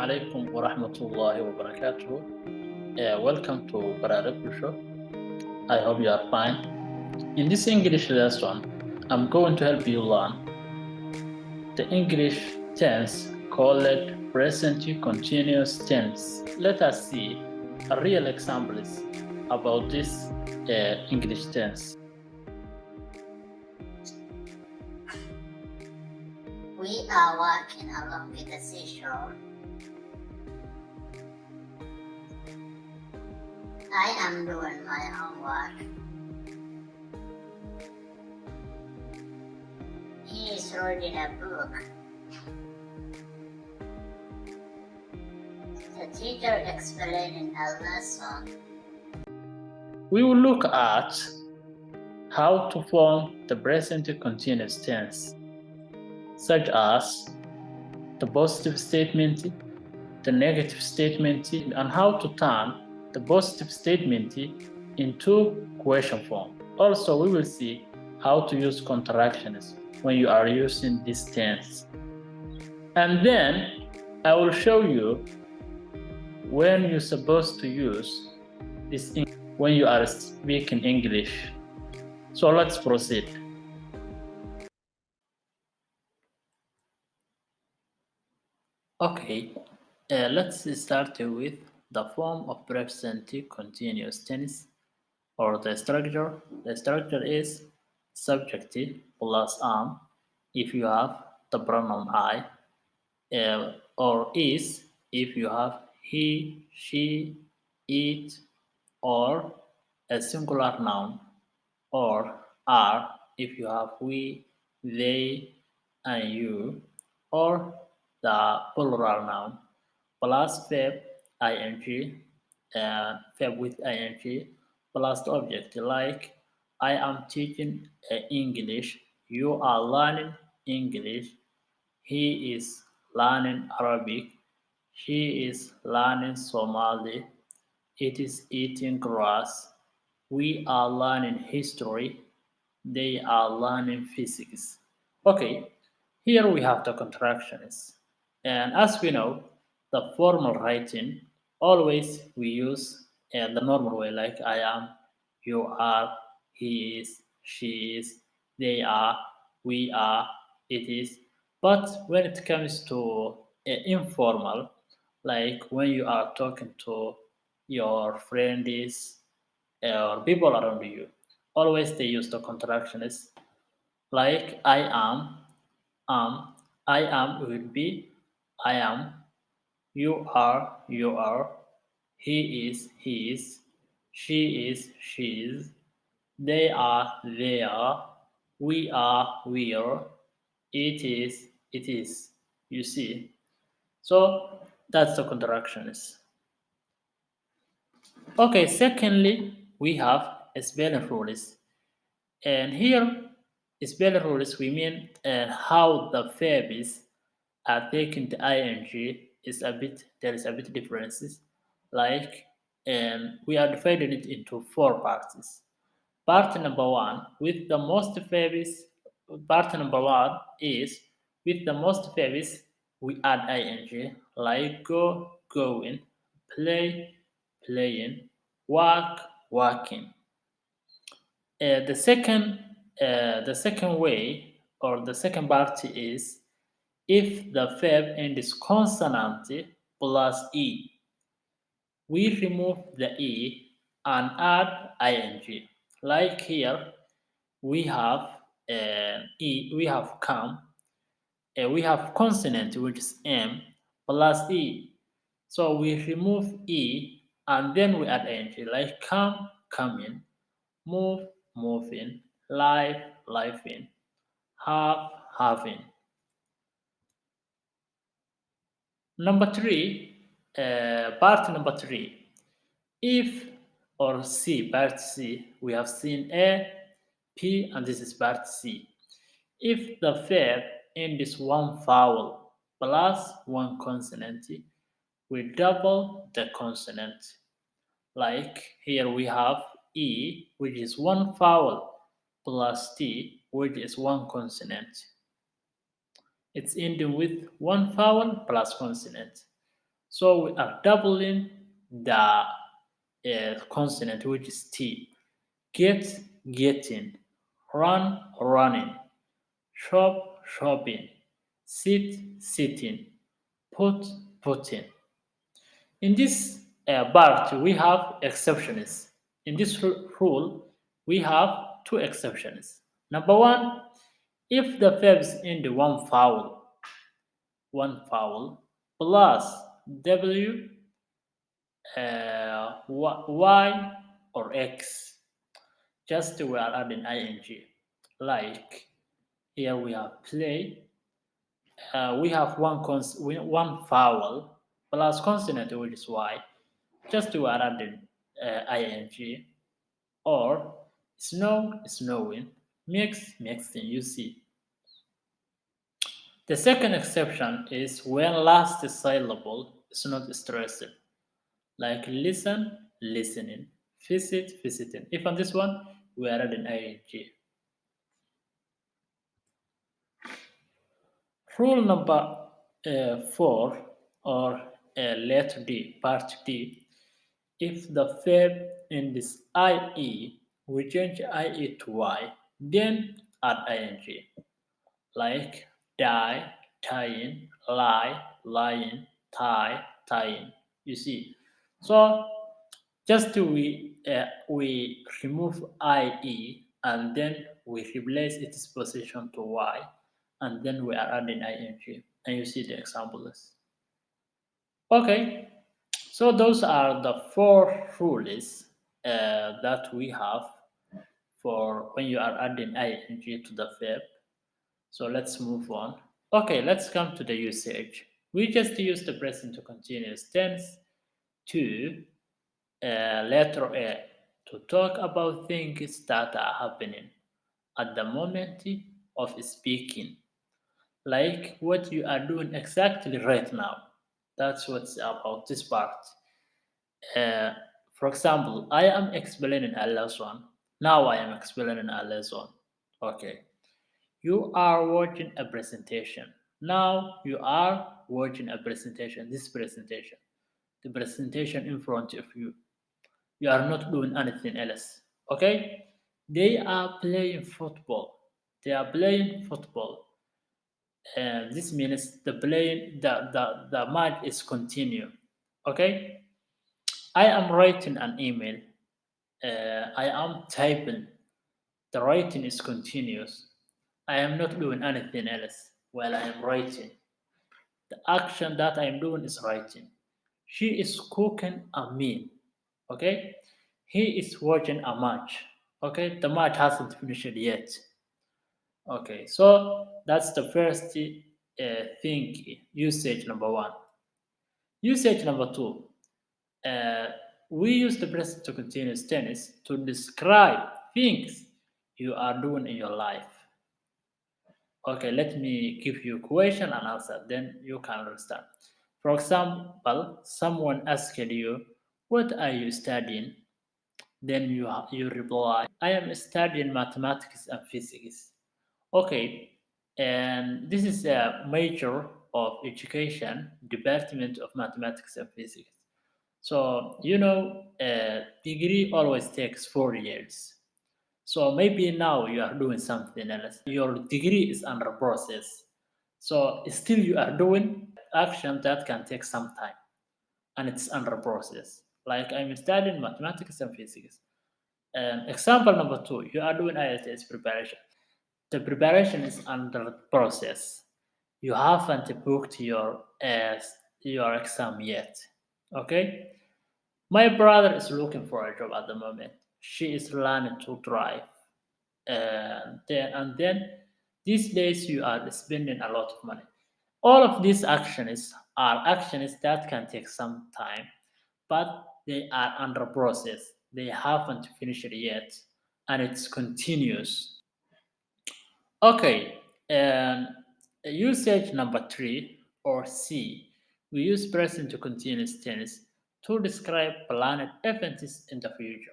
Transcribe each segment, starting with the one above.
alaikum wa rahmatullahi wa barakatuh. Welcome to Bararabu Show. I hope you are fine. In this English lesson, I'm going to help you learn the English tense called present continuous tense. Let us see a real examples about this English tense. We are walking along the seashore. I am doing my homework. He is reading a book. The teacher explaining a lesson. We will look at how to form the present continuous tense, such as the positive statement, the negative statement, and how to turn the positive statement into question form. Also, we will see how to use contractions when you are using this tense. And then I will show you when you're supposed to use this when you are speaking English. So let's proceed. Okay, let's start with the form of present continuous tense or the structure. The structure is subject plus am if you have the pronoun I, or is if you have he, she, it, or a singular noun, or are if you have we, they, and you, or the plural noun, plus verb ing, verb with ing, plus the object like I am teaching English, you are learning English, he is learning Arabic, she is learning Somali, it is eating grass, we are learning history, they are learning physics. Okay, here we have the contractions. And as we know, the formal writing, always we use the normal way like I am, you are, he is, she is, they are, we are, it is. But when it comes to informal, like when you are talking to your friends or people around you, always they use the contractions like am, I am will be I am, you are, he is, she is, she is, they are, we are, it is. You see? So that's the contractions. Okay, secondly, we have spelling rules. And here, spelling rules, we mean how the verbs are taking the ing there is a bit differences. Like, we are dividing it into four parts. Part number one, with the most verbs, part number one is with the most verbs, we add ing, like go, going, play, playing, work, working. The second way or the second part is if the verb ends consonant plus e, we remove the e and add ing. Like here, we have we have come, we have consonant which is m plus e. So we remove e and then we add ing, like come, coming, move, moving, life, lifing, have, having. Number three, part number three. If or C, part C, we have seen A, P, and this is part C. If the verb ends one vowel plus one consonant, we double the consonant. Like here we have E, which is one vowel, plus T, which is one consonant. It's ending with one vowel plus consonant. So we are doubling the consonant, which is T. Get, getting. Run, running. Shop, shopping. Sit, sitting. Put, putting. In this part, we have exceptions. In this rule, we have two exceptions. Number one, if the verbs end one vowel plus W, Y, or X, just we are adding ing. Like here we have play, we have one vowel plus consonant, which is Y, just we are adding ing. Or snow, snowing, mixing, you see. The second exception is when last syllable is not stressed, like listen, listening, visit, visiting. If on this one, we are adding ing. Rule number 4, or letter D, part D, if the verb in this IE, we change IE to Y, then add ing. Like die, tying, lie, lying, tie, tying. You see, so just we remove ie and then we replace its position to y, and then we are adding ing, and you see the examples. Okay, so those are the four rules that we have for when you are adding ing to the verb. So let's move on. Okay, let's come to the usage. We just use the present continuous tense to letter A to talk about things that are happening at the moment of speaking, like what you are doing exactly right now. That's what's about this part. Uh, for example, I am explaining a lesson. Now I am explaining a lesson. Okay. You are watching a presentation. Now you are watching a presentation, this presentation, the presentation in front of you. You are not doing anything else. Okay? They are playing football. They are playing football. And this means the match is continue. Okay? I am writing an email. I am typing. The writing is continuous. I am not doing anything else while I am writing. The action that I am doing is writing. She is cooking a meal. Okay? He is watching a match. Okay? The match hasn't finished yet. Okay, so that's the first thing, usage number one. Usage number two, uh, we use the present continuous tense to describe things you are doing in your life. Okay, let me give you question and answer, then you can understand. For example, someone asked you, what are you studying? Then you reply, I am studying mathematics and physics. Okay, and this is a major of education, Department of Mathematics and Physics. So, a degree always takes 4 years. So maybe now you are doing something else. Your degree is under process. So still you are doing action that can take some time and it's under process. Like I'm studying mathematics and physics. Example number two, you are doing IELTS preparation. The preparation is under process. You haven't booked your exam yet. Okay? My brother is looking for a job at the moment. She is learning to drive. And then these days you are spending a lot of money. All of these actions are actions that can take some time, but they are under process. They haven't finished yet, and it's continuous. Okay, and usage number three, or C, we use present continuous tense to describe planned events in the future.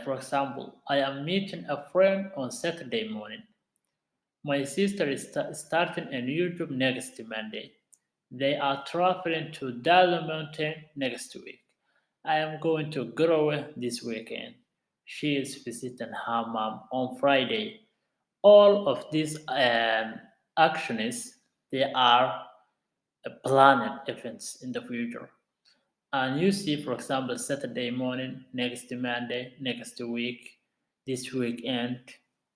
For example, I am meeting a friend on Saturday morning. My sister is starting a new job next Monday. They are traveling to Dala Mountain next week. I am going to Garowe this weekend. She is visiting her mom on Friday. All of these actions, they are planned events in the future. And you see, for example, Saturday morning, next Monday, next week, this weekend,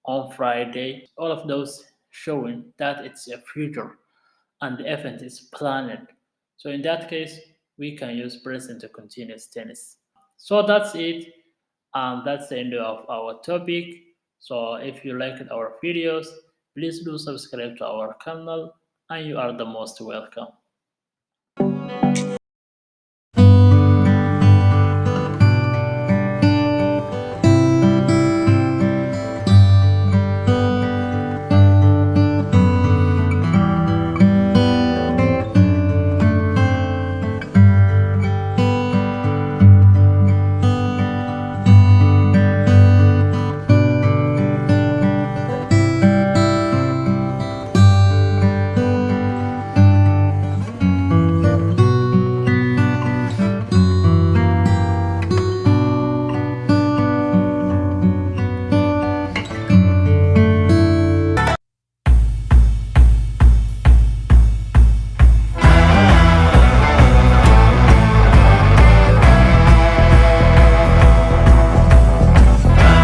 on Friday, all of those showing that it's a future and the event is planned. So in that case, we can use present continuous tense. So that's it, and that's the end of our topic. So if you liked our videos, please do subscribe to our channel, and you are the most welcome.